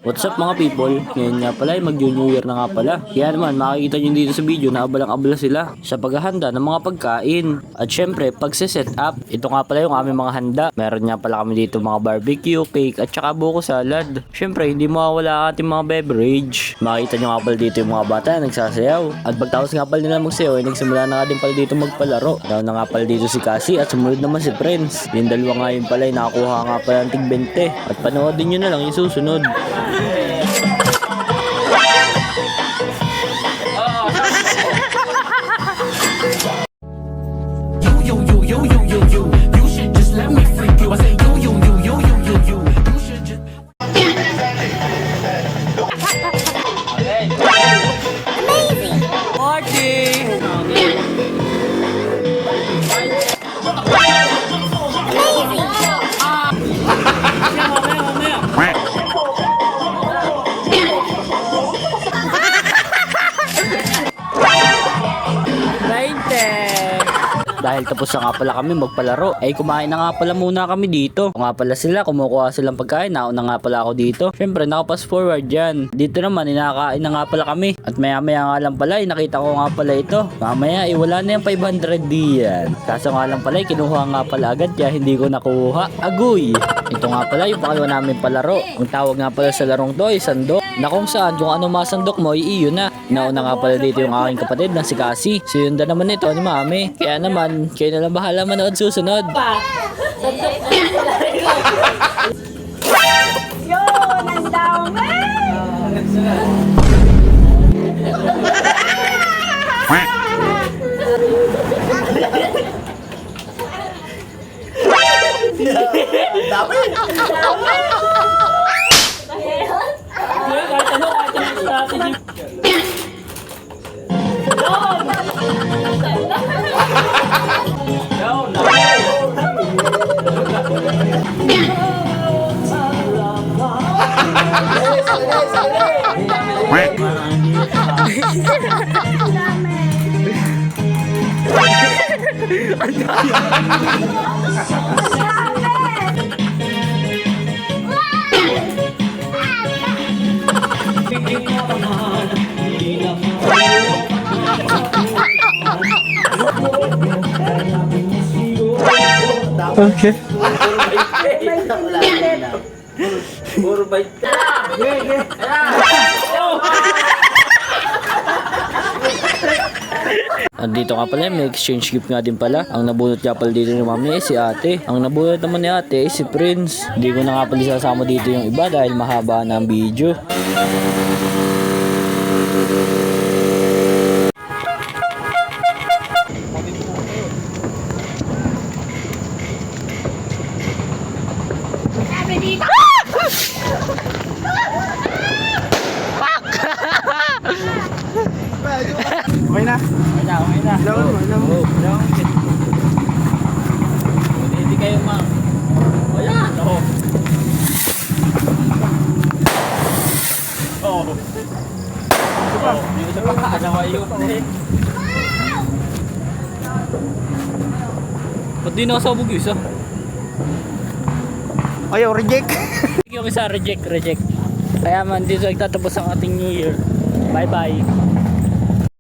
What's up mga people? Ngayon nga pala ay mag-New Year na nga pala. Kaya naman makikita nyo dito sa video na abalang-abala sila sa paghahanda ng mga pagkain. At syempre, pagse-set up, ito nga pala yung aming mga handa. Meron nga pala kami dito mga barbecue, cake at saka buko salad. Syempre, hindi mawawala ang ating mga beverage. Makikita nyo nga pala dito yung mga bata na nagsasayaw. At pagtapos nga pala nila magsayaw, ay nagsimula na nga din pala dito magpalaro. Daw na nga pala dito si Cassie at sumunod naman si Prince. Yung dalawa nga yun pala ay nakakuha nga pala ng tig 20. At panoodin nyo na lang yung susunod. You should just let me freak you. I say you should just. Amazing! Dahil tapos na nga pala kami magpalaro, ay kumain na nga pala muna kami dito. Kung nga pala sila, kumukuha silang pagkain, nauna nga pala ako dito. Syempre, nakapass forward yan. Dito naman, inakain na nga pala kami. At maya-maya nga lang pala, nakita ko nga pala ito. Mamaya, wala na yung 500 diyan. Kaso nga lang pala, kinuha nga pala agad, kaya hindi ko nakuha. Agoy! Ito nga pala yung pangalawa namin palaro. Ang tawag nga pala sa larong to ay sandok. Na kung saan, kung ano masandok mo, iyo na. Nauna nga pala dito yung aking kapatid na si Cassie. Siyunda naman ito ni Mami. Kaya naman, kayo na lang bahala manood susunod. Yun! Ang dami! Okay. Puro bait ka. Andito nga pala, may exchange gift nga din pala. Ang nabunot nga pala dito ni Mami ay si ate. Ang nabunot naman ni ate ay si Prince. Hindi ko na nga pala sasama dito yung iba dahil mahaba na ang video. Okay na. Hindi kayo wala. Oo. Dito pa anawayo. Ba't di nakasabog yung isa? Ayaw, reject. Yung isa reject. Kaya man dito nagtatapos ang ating New Year. Bye bye.